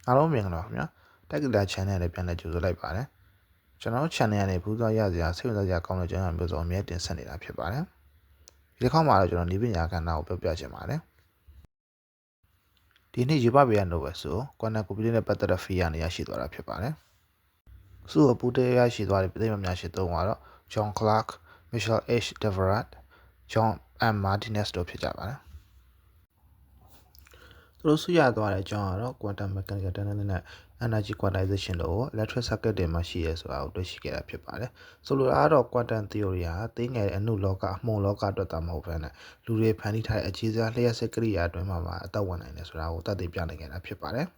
အားလုံးမြင်ကြပါခင်ဗျာတက်ဂီတာ channel နဲ့ပြန်လည်ကြိုဆိုလိုက်ပါတယ်ကျွန်တော် channel နဲ့ဘူးသွားရစရာစိတ်ဝင်စားစရာကောင်းတဲ့ကျွန်တော်မျိုးစုံအမြဲတင်ဆက်နေတာဖြစ်ပါတယ်ဒီတစ်ခေါက်မှာတော့ကျွန်တော်နေပညာကဏ္ဍကိုပြောပြချင်ပါတယ်ဒီနေ့ယူပပေးရနိုဘယ်ဆိုကွမ်တမ်ကွန်ပျူတာနဲ့ပတ်သက်တဲ့ fee ရနေရရှိသွားတာဖြစ်ပါတယ်စုအပူတေးရရှိသွားတဲ့ပြည်မများရှိသုံးကတော့ John Clark, Michael H. Deverett, John M. Martinez တို့ဖြစ်ကြပါတယ်သူတို့ဆုရသွားတဲ့အကြောင်းကတော့ quantum mechanical dynamics နဲ့ energy quantization တို့ electric circuit တွေမှာရှိရဲဆိုတာကိုတွေ့ရှိခဲ့တာဖြစ်ပါတယ်။ဆိုလိုတာကတော့ quantum theory ဟာသေးငယ်တဲ့အနုလောကအမှုန်လောကအတွက်သာမဟုတ်ဘဲနဲ့လူတွေဖန်တီးထားတဲ့အကြီးစားလျှက်စစ်ကိရိယာအတွင်းမှာအသက်ဝင်နိုင်တယ်ဆိုတာကိုသတ်သိပြနိုင်ခဲ့တာဖြစ်ပါတယ်။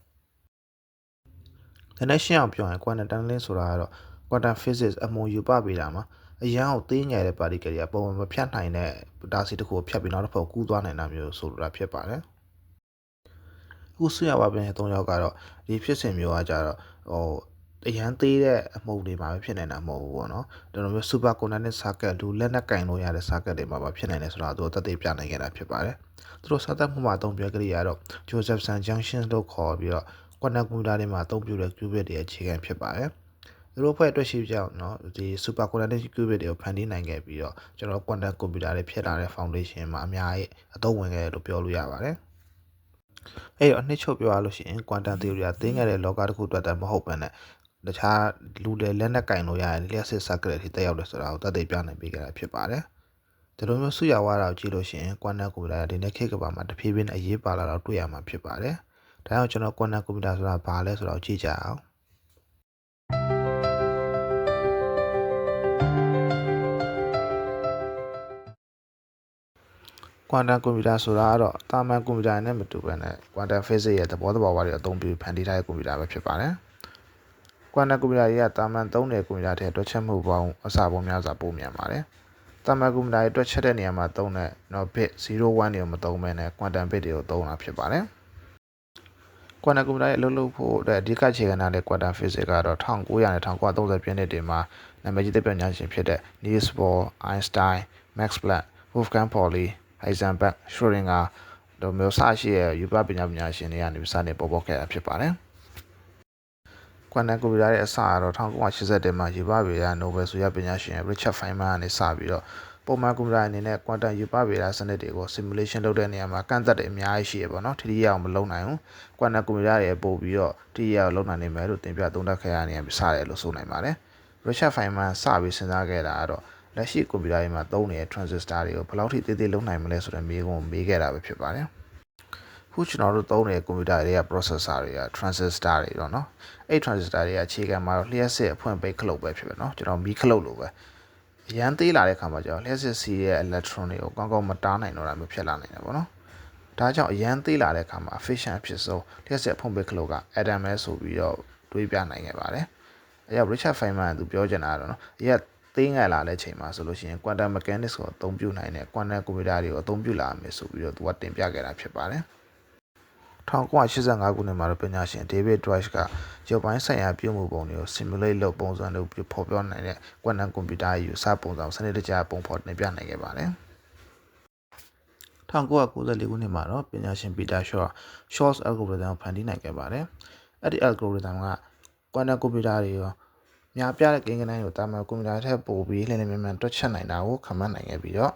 ဒီနေ့ရှင်းအောင်ပြောရင် quantum tunneling ဆိုတာကတော့ quantum physics အမှုန်ယူပပေးတာမှာအရန်ကိုသေးငယ်တဲ့ particle တွေကပုံမှန်မဖြတ်နိုင်တဲ့တာစီတစ်ခုကိုဖြတ်ပြီးနောက်တစ်ဖက်ကူးသွားနိုင်တာမျိုးဆိုလိုတာဖြစ်ပါတယ်။ခုဆွေးရပါပြန်တဲ့၃ယောက်ကတော့ဒီဖြစ်စဉ်မျိုးကကြတော့အရန်သေးတဲ့အမှုန်တွေမှာပဲဖြစ်နေတာမဟုတ်ဘူးပေါ့နော်ဒါလိုမျိုး super conducting circuit လူလက်နဲ့ကင်လို့ရတဲ့ circuit တွေမှာပါဖြစ်နိုင်တယ်ဆိုတာသူသက်သေပြနိုင်ခဲ့တာဖြစ်ပါတယ်သူတို့စသတ်မှုမှာအသုံးပြုကြရတော့ Josephson junction လို့ခေါ်ပြီးတော့ quantum computer တွေမှာအသုံးပြုတဲ့ qubit တွေအခြေခံဖြစ်ပါတယ်သူတို့ဖွဲ့အတွက်ရှိကြောင်းเนาะဒီ super conducting qubit တွေကိုဖန်တီးနိုင်ခဲ့ပြီးတော့ကျွန်တော် quantum computer တွေဖြစ်လာတဲ့ foundation မှာအများကြီးအသုံးဝင်ခဲ့တယ်လို့ပြောလို့ရပါတယ်အဲ့တော့အနှစ်ချုပ်ပြောရလို့ရှိရင် quantum theory ကသိငယ်တဲ့လောကတစ်ခုအတွက်တည်းမဟုတ်ဘဲနဲ့တခြားလူတွေလက်နဲ့ကင်လို့ရတဲ့လျှက်စစ် circuit တွေတက်ရောက်တယ်ဆိုတာကိုသက်သေပြနိုင်ပေးခဲ့တာဖြစ်ပါတယ်ဒီလိုမျိုးဆုရဝါတာကိုကြည့်လို့ရှိရင် quantum computer ဒီနေ့ခေတ်ကမ္ဘာမှာတဖြည်းဖြည်းနဲ့အရေးပါလာတော့တွေ့ရမှာဖြစ်ပါတယ်ဒါကြောင့်ကျွန်တော် quantum computer ဆိုတာဘာလဲဆိုတော့ကြည့်ကြအောင်quantum computer ဆိုတာကတော့တာမန် computer နဲ့မတူဘဲနဲ့ quantum physics ရဲ့သဘောဝါတွေအသုံးပြုဖန်တီးထားတဲ့ computer ပဲဖြစ်ပါတယ်။ quantum computer တွေကတာမန်သုံးတဲ့ computer တွေတွက်ချက်မှုပေါင်းအစပေါင်းများစွာပိုမြန်ပါတယ်။တာမန် computer တွေတွက်ချက်တဲ့နေရာမှာသုံးတဲ့ bit 0 1တွေကိုမသုံးဘဲနဲ့ quantum bit တွေကိုသုံးတာဖြစ်ပါတယ်။ quantum computer ရဲ့အလုပ်လုပ်ဖို့အတွက်အဓိကအခြေခံထားတဲ့ quantum physics ကတော့1900နဲ့1930ပြည့်နှစ်တွေမှာနာမည်ကြီးသိပ္ပံပညာရှင်ဖြစ်တဲ့ Niels Bohr, Einstein, Max Planck, Wolfgang Pauli Heisenberg, Schrödinger တို့မျိုးစရှိတဲ့ယူပပညာရှင်တွေကနေစတင်ပေါ်ပေါက်ခဲ့တာဖြစ်ပါတယ်။ quantum computer ရဲ့အစကတော့1981မှာယူပဗေဒနိုဘယ်ဆုရပညာရှင် Richard Feynman ကနေစပြီးတော့ပုံမှန် computer အနေနဲ့ quantum ယူပဗေဒစနစ်တွေကို simulation လုပ်တဲ့နေရာမှာကန့်သက်တယ်အများကြီးရှိရပါတော့။ထိထိရောက်မလုပ်နိုင်ဘူး။ quantum computer တွေပို့ပြီးတော့ထိထိရောက်လုပ်နိုင်နိုင်မယ်လို့သင်ပြသုံးသပ်ခဲ့ရနေပြီစတယ်လို့ဆိုနိုင်ပါတယ်။ Richard Feynman စပြီးစဉ်းစားခဲ့တာကတော့လက်ရှိ computer တွေမှာသုံးနေတဲ့ transistor တွေကိုဘယ်လောက်ထိသေးသေးလုပ်နိုင်မလဲဆိုတဲ့မေးခွန်းကိုမေးခဲ့တာပဲဖြစ်ပါတယ်။ခုကျွန်တော်တို့သုံးနေတဲ့ computer တွေက processor တွေက transistor တွေတော့เนาะအဲ့ transistor တွေကအခြေခံမှာတော့လျှက်စစ်အဖွင့်ပိတ်ခလုတ်ပဲဖြစ်ပဲเนาะကျွန်တော်မီးခလုတ်လိုပဲအရန်သေးလာတဲ့ခါမှာကျတော့လျှက်စစ်စီရဲ့ electron တွေကိုကောင်းကောင်းမတားနိုင်တော့တာမျိုးဖြစ်လာနိုင်တယ်ပေါ့နော်။ဒါကြောင့်အရန်သေးလာတဲ့ခါမှာ efficient အဖြစ်ဆုံးလျှက်စစ်အဖွင့်ပိတ်ခလုတ်က atom ပဲဆိုပြီးတော့တွေးပြနိုင်ခဲ့ပါတယ်။အဲ့တော့ Richard Feynman သူပြောချင်တာကတော့เนาะအရသေးငယ်လာတဲ့အချိန်မှာဆိုလို့ရှိရင် quantum mechanics ကိုအသုံးပြုနိုင်တဲ့ quantum computer တွေကိုအသုံးပြုလာမယ်ဆိုပြီးတော့သူကတင်ပြခဲ့တာဖြစ်ပါတယ်1985ခုနှစ်မှာတော့ပညာရှင် David Deutsch ကရုပ်ပိုင်းဆိုင်ရာပြုမှုပုံတွေကို simulate လုပ်ပုံစံတွေဖော်ပြနိုင်တဲ့ quantum computer ယူစပုံစံစနစ်တကျပုံဖော်တင်ပြနိုင်ခဲ့ပါတယ်1994ခုနှစ်မှာတော့ပညာရှင် Peter Shor's algorithm ကိုဖန်တီးနိုင်ခဲ့ပါတယ်အဲ့ဒီ algorithm က quantum computer တွေရောများပြားတဲ့ကိန်းဂဏန်းကိုတာမန် computer ထက်ပိုပြီးလျင်လျင်မြန်မြန်တွက်ချက်နိုင်တာကိုခန့်မှန်းနိုင်ခဲ့ပြီးတော့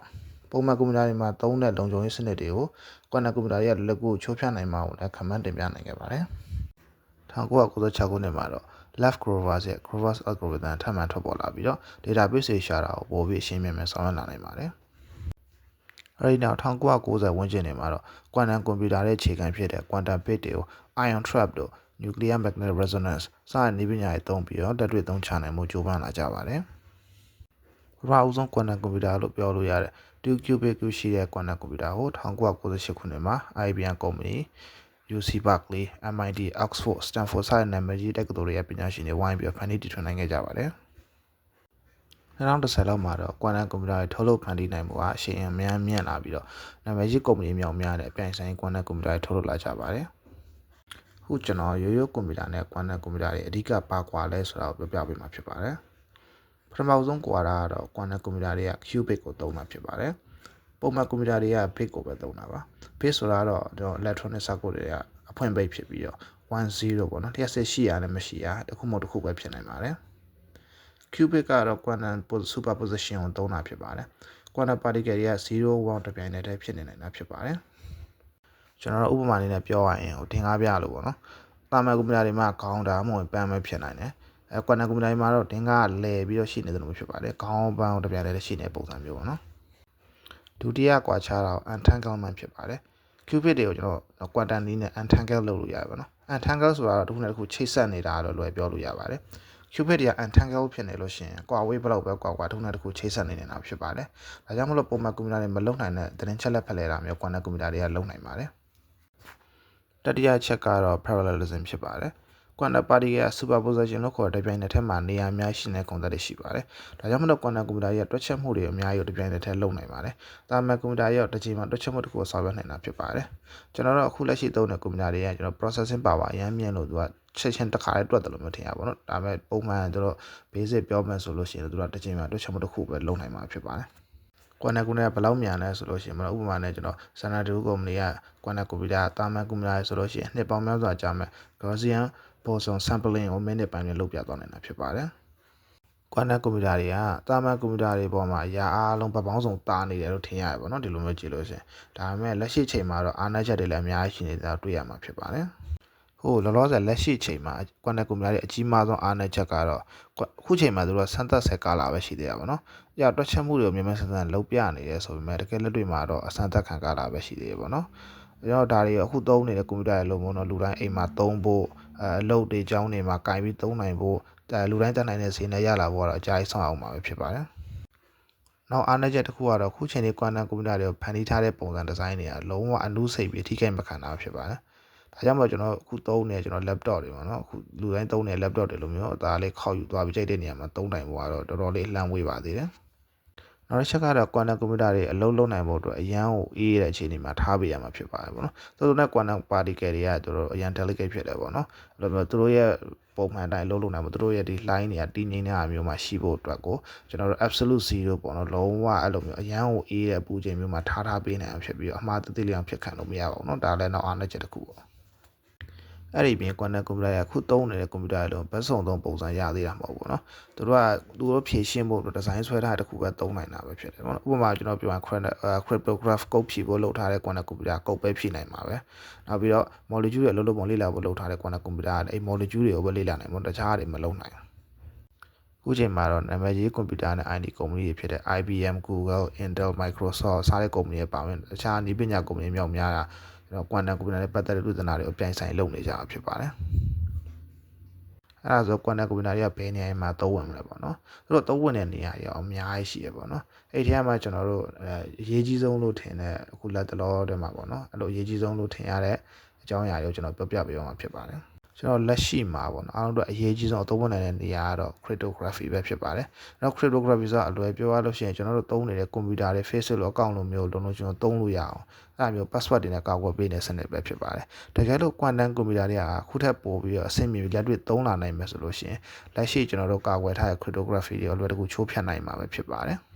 ပုံမှန် computer တွေမှာသုံးတဲ့လုံခြုံရေးစနစ်တွေကို quantum computer ရဲ့လက်ကူချိုးဖျက်နိုင်မှာကိုလည်းခန့်မှန်းတင်ပြနိုင်ခဲ့ပါတယ်1996ခုနှစ်မှာတော့ Lev Grover's ရဲ့ Grover's algorithm ထပ်မံထွက်ပေါ်လာပြီးတော့ database တွေရှာတာကိုပိုပြီးအရှင်းမြန်မြန်ဆောင်ရွက်လာနိုင်ပါတယ်အဲဒီနောက်1990ဝန်းကျင်တွေမှာတော့ quantum computer ရဲ့အခြေခံဖြစ်တဲ့ quantum bit တွေကို ion trap တို့ nuclear magnetic resonance စတဲ့နည်းပညာတွေသုံးပြီးတော့လက်တွေ့သုံးချနိုင်မှုကြိုးပမ်းလာကြပါတယ်။ပထမဦးဆုံး quantum computer လို့ပြောလို့ရတဲ့2 qubit ရှိတဲ့ quantum computer ကို1998ခုနှစ်မှာ IBM ကုမ္ပဏီ UC Berkeley, MIT, Oxford, Stanford စတဲ့နာမည်ကြီးတက္ကသိုလ်တွေရဲ့ပညာရှင်တွေဝိုင်းပြီးဖန်တီးတည်ထွင်နိုင်ခဲ့ကြပါတယ်။2010လောက်မှာတော့ quantum computer တွေထုတ်လုပ်ဖန်တီးနိုင်မှုကအရှိန်အများမြင့်လာပြီးတော့နာမည်ကြီးကုမ္ပဏီမြောက်များနဲ့အပြိုင်ဆိုင် quantum computer တွေထုတ်လုပ်လာကြပါတယ်။ခုကျွန်တော်ရိုးရိုး computer နဲ့ quantum computer တွေအဓိကပါကွာလဲဆိုတာကိုပြောပြပေးမှာဖြစ်ပါတယ်။ပထမဆုံးကွာတာကတော့ quantum computer တွေက qubit ကိုသုံးတာဖြစ်ပါတယ်။ပုံမှန် computer တွေက bit ကိုပဲသုံးတာပါ။ bit ဆိုတာကတော့electronic circuit တွေကအ ဖွင့်ပိတ်ဖြစ်ပြီးတော့10ပေါ့နော်လျှက်စစ်ရှိရနဲ့မရှိရတစ်ခုမဟုတ်တစ်ခုပဲဖြစ်နိုင်ပါတယ် qubit ကတော့ quantum superposition ကိုသုံးတာဖြစ်ပါတယ် quantum particle တွေက0 1တစ်ပြိုင်တည်းဖြစ်နေနိုင်တာဖြစ်ပါတယ်ကျွန်တော်တို့ဥပမာလေးနဲ့ပြောရရင်ဟိုတင်ကားပြလို့ပေါ့နော်တာမန်ကွန်ပျူတာတွေမှာခေါင်းတာမဟုတ်ပန်းပဲဖြစ်နိုင်တယ်ကွမ်တမ်ကွန်ပျူတာတွေမှာတော့တင်ကားလဲပြီးတော့ရှိနေတယ်လို့ဖြစ်ပါတယ်ခေါင်းပန်းတစ်ပြိုင်တည်းရှိနေတဲ့ပုံစံမျိုးပေါ့နော်ဒုတိယကွာခြားတာ entanglement ဖြစ်ပါတယ် qubit တွေကိုကျွန်တော် quantum နည်းနဲ့ entangle လုပ်လို့ရတယ်ပေါ့နော် entangle ဆိုတာတော့တစ်ခုနဲ့တစ်ခုချိတ်ဆက်နေတာလို့လွယ်ပြောလို့ရပါတယ် qubit တွေက entangle ဖြစ်နေလို့ရှိရင်ကွာဝေးဘလောက်ပဲကွာတစ်ခုနဲ့တစ်ခုချိတ်ဆက်နေနေတာဖြစ်ပါတယ်ဒါကြောင့်မလို့ပုံမှန်ကွန်ပျူတာတွေမလုပ်နိုင်တဲ့သတင်းချက်လက်ဖလှယ်တာမျိုး quantum ကွန်ပျူတာတွေကလုပ်နိုင်ပါတယ်တတိယချက်ကတော့ parallelism ဖြစ်ပါတယ် quantum particle က superposition လို့ခေါ်တဲ့တစ်ပြိုင်နက်တည်းမှာနေရာအများရှိနေတဲ့ကွန်သက်တွေရှိပါတယ်ဒါကြောင့်မလို့ quantum ကွန်ပျူတာရဲ့တွက်ချက်မှုတွေအများကြီးတစ်ပြိုင်နက်တည်းလုပ်နိုင်ပါတယ်တာမန်ကွန်ပျူတာရဲ့တစ်ချိန်မှာတွက်ချက်မှုတစ်ခုကိုဆောင်ရွက်နိုင်တာဖြစ်ပါတယ်ကျွန်တော်တို့အခုလက်ရှိသုံးတဲ့ကွန်ပျူတာတွေကကျွန်တော် processing power အများမြင့်လို့သူကချက်ချင်းတစ်ခါလေးတွက်တယ်လို့မထင်ရပါဘူးเนาะဒါပေမဲ့ပုံမှန်ကျွန်တော် basic ပြောမှဆိုလို့ရှိရင်သူကတစ်ချိန်မှာတွက်ချက်မှုတစ်ခုပဲလုပ်နိုင်မှာဖြစ်ပါတယ်ကွန်နက်ကွန်ပျူတာဘယ်လောက်မြန်လဲဆိုလို့ရှိရင်ဥပမာနဲ့ကျွန်တော်စန္ဒာတူကုမ္ပဏီကကွန်နက်ကွန်ပျူတာတာမန်ကွန်ပျူတာဆိုလို့ရှိရင်နှစ်ပေါင်းများစွာကြာမဲ့ Gaussian boson sampling ကိုမိနစ်ပိုင်းနဲ့လုပ်ပြသွားနိုင်တာဖြစ်ပါတယ်ကွန်နက်ကွန်ပျူတာတွေကတာမန်ကွန်ပျူတာတွေပေါ်မှာအရာအားလုံးပတ်ပေါင်းစုံတာနေတယ်လို့ထင်ရတယ်ပေါ့နော်ဒီလိုမျိုးကြည့်လို့ရှိရင်ဒါပေမဲ့လက်ရှိချိန်မှာတော့အားနည်းချက်တွေလည်းအများကြီးရှိနေတာတွေ့ရမှာဖြစ်ပါတယ်ဟိုလောလောဆယ်လက်ရှိချိန်မှာကွန်နက်ကွန်ပျူတာရဲ့အကြီးမားဆုံးအားနည်းချက်ကတော့အခုချိန်မှာသူတို့စမ်းသပ်ဆဲကာလပဲရှိသေးတာပေါ့နော်။ကြောက်တွက်ချက်မှုတွေကိုမြန်မြန်ဆန်ဆန်လုပ်ပြနေတယ်ဆိုပေမဲ့တကယ်လက်တွေ့မှာတော့အစမ်းသပ်ခံကာလပဲရှိသေးတယ်ပေါ့နော်။အဲတော့ဒါတွေအခုသုံးနေတဲ့ကွန်ပျူတာရဲ့လုံးဝတော့လူတိုင်းအိမ်မှာသုံးဖို့အလုပ်တွေကြောင်းတွေမှာကင်ပြီးသုံးနိုင်ဖို့လူတိုင်းတတ်နိုင်တဲ့ဈေးနဲ့ရလာဖို့ကတော့အကြိုက်ဆောင်အောင်မှာပဲဖြစ်ပါတယ်။နောက်အားနည်းချက်တစ်ခုကတော့အခုချိန်လေးကွန်နက်ကွန်ပျူတာတွေကိုဖန်တီးထားတဲ့ပုံစံဒီဇိုင်းတွေကလုံးဝအနုစိတ်ပြီးထိခိုက်မခံတာဖြစ်ပါတယ်။ဒါကြောင့်မို့ကျွန်တော်အခုသုံးနေကျွန်တော် laptop တွေပေါ့နော်အခုလူတိုင်းသုံးနေ laptop တွေလိုမျိုးအသားလေးခောက်ယူသွားပြီးကြိုက်တဲ့နေရာမှာသုံးနိုင်ဖို့ကတော့တော်တော်လေးလှမ်းဝေးပါသေးတယ်နောက်တစ်ချက်ကတော့ quantum computer တွေအလုပ်လုပ်နိုင်ဖို့အတွက်အရန်ကိုအေးတဲ့အခြေအနေမှာထားပေးရမှာဖြစ်ပါတယ်ပေါ့နော်သူတို့နဲ့ quantum particle တွေကတော်တော်အရန် delicate ဖြစ်တယ်ပေါ့နော်အဲ့လိုမျိုးသူတို့ရဲ့ပုံမှန်တိုင်းအလုပ်လုပ်နိုင်ဖို့သူတို့ရဲ့ဒီ line တွေကတည်ငြိမ်တဲ့အမျိုးမှာရှိဖို့အတွက်ကိုကျွန်တော်တို့ absolute 0ပေါ့နော်လုံးဝအဲ့လိုမျိုးအရန်ကိုအေးတဲ့ပူချိန်မျိုးမှာထားပေးနိုင်အောင်ဖြစ်ပြီးတော့အမှားတသေးလေးအောင်ဖြစ်ခံလို့မရပါဘူးเนาะဒါလည်းနောက်အားနည်းချက်တစ်ခုပေါ့အဲ့ဒီပြင် quantum computer ကခုသုံးနေတဲ့ computer တွေလုံးဘက်စုံသုံးပုံစံရသေးတာမဟုတ်ဘူးเนาะသူတို့ဖြည့်ရှင်းဖို့ဒီဇိုင်းဆွဲထားတဲ့တစ်ခုပဲသုံးနိုင်တာပဲဖြစ်တယ်ပေါ့နော်ဥပမာကျွန်တော်ပြောရင် cryptograph code ဖြည့်ဖို့လုပ်ထားတဲ့ quantum computer ကုတ်ပဲဖြည့်နိုင်မှာပဲနောက်ပြီးတော့ molecule တွေအလုပ်လုပ်ပုံလေ့လာဖို့လုပ်ထားတဲ့ quantum computer ကအဲ့ molecule တွေကိုပဲလေ့လာနိုင်မှာတခြားတွေမလုပ်နိုင်ဘူးအခုချိန်မှာတော့နာမည်ကြီး computer နဲ့ IT ကုမ္ပဏီတွေဖြစ်တဲ့ IBM Google Intel Microsoft စတဲ့ကုမ္ပဏီတွေပါဝင်တခြားနည်းပညာကုမ္ပဏီမြောက်များတာကျွန်တော် quantum computer နဲ့ပတ်သက်တဲ့ဥပဒေတွေကိုအပြိုင်ဆိုင်လုပ်နေကြတာဖြစ်ပါတယ်အဲ့ဒါဆို quantum computer တွေကဘယ်နေရာမှာသုံးဝင်မလဲပေါ့နော်သူတို့သုံးဝင်တဲ့နေရာတွေအများကြီးရှိရပေါ့နော်အဲ့ဒီထဲမှာကျွန်တော်တို့အရေးကြီးဆုံးလို့ထင်တဲ့အခုလက်တလောတွေမှာပေါ့နော်အဲ့လိုအရေးကြီးဆုံးလို့ထင်ရတဲ့အကြောင်းအရာတွေကိုကျွန်တော်ပြောပြပေးအောင်ဖြစ်ပါတယ်ကျွန်တော်လက်ရှိမှာပေါ့နော်အားလုံးတို့အရေးကြီးဆုံးအသုံးဝင်နိုင်တဲ့နေရာကတော့ cryptography ပဲဖြစ်ပါတယ်။နောက် cryptography ဆိုတာအလွယ်ပြောရလို့ရှိရင်ကျွန်တော်တို့သုံးနေတဲ့ computer တွေ Facebook လို account လိုမျိုးလုံးလုံးကျွန်တော်သုံးလို့ရအောင်အဲ့လိုမျိုး password တွေနဲ့ကာကွယ်ပေးတဲ့စနစ်ပဲဖြစ်ပါတယ်။တကယ်လို့ quantum computer တွေကခုထက်ပိုပြီးတော့အဆင့်မြင့်လက်တွေ့သုံးလာနိုင်မယ်ဆိုလို့ရှိရင်လက်ရှိကျွန်တော်တို့ကာကွယ်ထားတဲ့ cryptography တွေအလွယ်တကူချိုးဖျက်နိုင်မှာပဲဖြစ်ပါတယ်။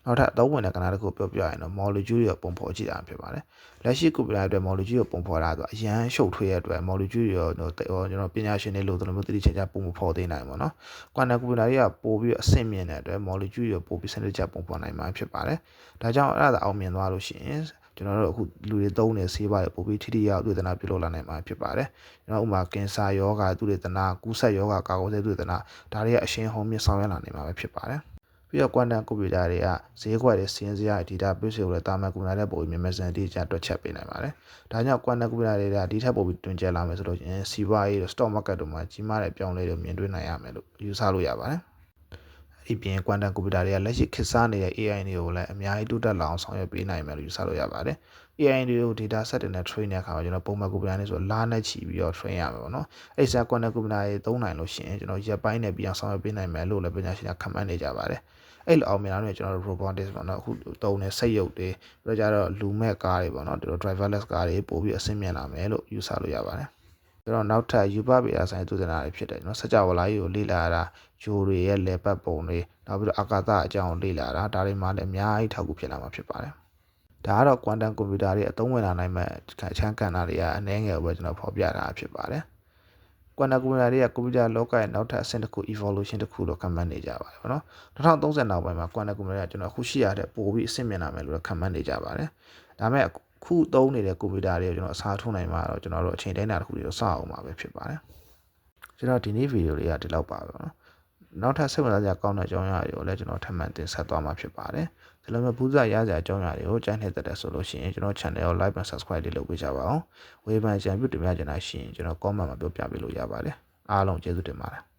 နောက်ထပ်အသုံးဝင်တဲ့ကဏ္ဍတစ်ခုပြောပြရင်တော့ molecule တွေပုံဖော်ကြည့်တာဖြစ်ပါတယ်။လက်ရှိ computer အတွက် molecule ကိုပုံဖော်တာဆိုအရန်ရှုပ်ထွေးရတဲ့အတွက် molecule တွေကျွန်တော်ပညာရှင်တွေလို့တို့မျိုးတိတိကျကျပုံဖော်သိနိုင်ပါတော့။ quantum computer တွေကပို့ပြီးအဆင့်မြင့်တဲ့အတွက် molecule တွေပို့ပြီးစနစ်ကျပုံဖော်နိုင်မှာဖြစ်ပါတယ်။ဒါကြောင့်အဲ့ဒါအောင်မြင်သွားလို့ရှိရင်ကျွန်တော်တို့အခုလူတွေသုံးနေဆေးပါးတွေပို့ပြီးထိထိရောက်သုတေသနပြုလုပ်လာနိုင်မှာဖြစ်ပါတယ်။ကျွန်တော်ဥပမာကင်ဆာယောဂသုတေသနကူးစက်ယောဂကာကွယ်ဆေးသုတေသနဒါတွေကအရှင်းဟုံးမြင့်ဆောင်ရွက်လာနိုင်မှာပဲဖြစ်ပါတယ်။ပြီးတော့ quantum computer တွေကဈေးကွက်တွေစီးရင်စရာ database တွေကိုလည်းတာမန် computer နဲ့ပို့ပြီးမြန်မြန်ဆန်တိကျတွက်ချက်ပေးနိုင်ပါတယ်။ဒါကြောင့် quantum computer တွေကဒီထက်ပိုပြီးတွင်ကျယ်လာမယ်ဆိုလို့ရှိရင်စီးပွားရေးတို့ stock market တို့မှာကြီးမားတဲ့ပြောင်းလဲတွေမြင်တွေ့နိုင်ရမယ်လို့ယူဆလို့ရပါတယ်။အဲ့ဒီပြင် quantum computer တွေကလက်ရှိခေတ်စားနေတဲ့ AI တွေကိုလည်းအများကြီးတိုးတက်လာအောင်ဆောင်ရွက်ပေးနိုင်မယ်လို့ယူဆလို့ရပါတယ်။ AI တွေကို data set တွေနဲ့ train တဲ့အခါမှာကျွန်တော်ပုံမှန် computer နဲ့ဆိုလာနဲ့ချီပြီးတော့ train ရမယ်ပေါ့နော်။အဲ့ဒီ quantum computer တွေသုံးနိုင်လို့ရှိရင်ကျွန်တော်ရက်ပိုင်းနဲ့ပြီးအောင်ဆောင်ရွက်ပေးနိုင်မယ်လို့လည်းပညာရှင်တွေကခန့်မှန်းနေကြပါတယ်။အဲ့လိုအောင်မြင်လာတော့ကျွန်တော်တို့ robotics ပေါ့နော်အခုတုံးနေစိတ်ရုပ်တွေပြီးတော့ကြတော့လူမဲ့ကားတွေပေါ့နော်ဒီလို driverless ကားတွေပို့ပြီးအဆင့်မြင့်လာမယ်လို့ယူဆလို့ရပါတယ်ကျွန်တော်နောက်ထပ်ယူပဗေဒဆိုင်သုတေသနတွေဖြစ်တယ်နော်စကြဝဠာကြီးကိုလေ့လာရတာဂျိုတွေရဲ့လေပတ်ပုံတွေနောက်ပြီးတော့အာကာသအကြောင်းကိုလေ့လာတာဒါတွေမှလည်းအများကြီးထောက်ကူဖြစ်လာမှာဖြစ်ပါတယ် ဒါကတော့ quantum computer တွေအသုံးဝင်လာနိုင်မဲ့အခြားကဏ္ဍတွေကအနည်းငယ်ပဲကျွန်တော်ဖော်ပြတာဖြစ်ပါတယ် quantum computer တွေက computer လောကရဲ့နောက်ထပ်အဆင့်တစ်ခု evolution တစ်ခုလို့ခန့်မှန်းနေကြပါတယ်ပေါ့နော်2030နောက်ပိုင်းမှာ quantum computer ကကျွန်တော်အခုရှိရတဲ့ပို့ပြီးအဆင့်မြင့်လာမယ်လို့ခန့်မှန်းနေကြပါတယ်ဒါမဲ့ခုသုံးနေတဲ့ computer တွေကိုကျွန်တော်အစားထိုးနိုင်မှာတော့ကျွန်တော်တို့အချိန်တိုင်းတာတစ်ခုတွေတော့စအောင်မှာပဲဖြစ်ပါတယ်ကျွန်တော်ဒီနေ့ဗီဒီယိုလေးကဒီလောက်ပါပဲနော်နောက်ထပ်စိတ်ဝင်စားစရာကောင်းတဲ့အကြောင်းအရာတွေကိုလည်းကျွန်တော်ထပ်မံတင်ဆက်သွားမှာဖြစ်ပါတယ်ဒီလိုမျိုးဘူးစားရစရာအကြောင်းအရာတွေကိုကြိုက်နေတဲ့ဆိုလို့ရှိရင်ကျွန်တော် channel ကို like and subscribe လေးလုပ်ပေးကြပါအောင်ဝေဖန်ကြံပြုတင်ပြကြတာရှိရင်ကျွန်တော် comment မှာပြောပြပေးလို့ရပါတယ်အားလုံးကျေးဇူးတင်ပါတယ်